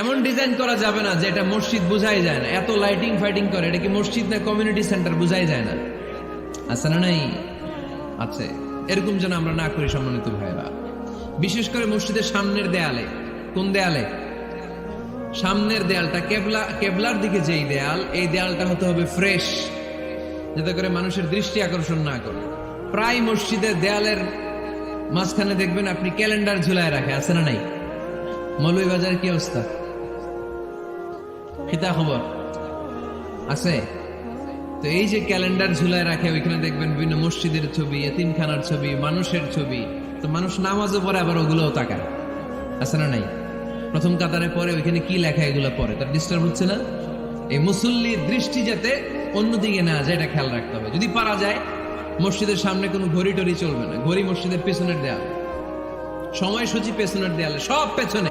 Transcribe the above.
এমন ডিজাইন করা যাবে না যে এটা মসজিদ বুঝাই যায় না, এত লাইটিং ফাইটিং করে, এটা কি মসজিদ না কমিউনিটি সেন্টার বুঝাই যায় না? আছে না নাই? আছে। এরকম যেন আমরা না করি সম্মানিত ভাইরা। বিশেষ করে মসজিদের সামনের দেয়ালে, কোন দেয়ালে? সামনের দেয়ালটা কেবলার দিকে যেই দেয়াল, এই দেয়ালটা হতে হবে ফ্রেশ, যাতে করে মানুষের দৃষ্টি আকর্ষণ না করে। প্রায় মসজিদের দেয়ালের মাঝখানে দেখবেন আপনি ক্যালেন্ডার ঝুলায় রাখে, আছে না নাই? মৌলভীবাজার কি অবস্থা? খিতা খবর আছে? তো এই যে ক্যালেন্ডার ঝুলায় রাখে, ওইখানে দেখবেন বিভিন্ন মসজিদের ছবি, এতিমখানার ছবি, মানুষের ছবি। তো মানুষ নামাজও পড়ে, আবার ওগুলোও তাকায়, আছে না নাই? প্রথম কাতারে পরে ওইখানে কি লেখা, এগুলো পরে, তার ডিস্টার্ব হচ্ছে না? এই মুসল্লির দৃষ্টি যাতে অন্যদিকে না যায়, এটা খেয়াল রাখতে হবে। যদি পারা যায়, মসজিদের সামনে কোনো ঘড়ি টড়ি চলবে না। ঘড়ি মসজিদের পেছনের দেয়াল, সময়সূচি পেছনের দেয়ালে, সব পেছনে।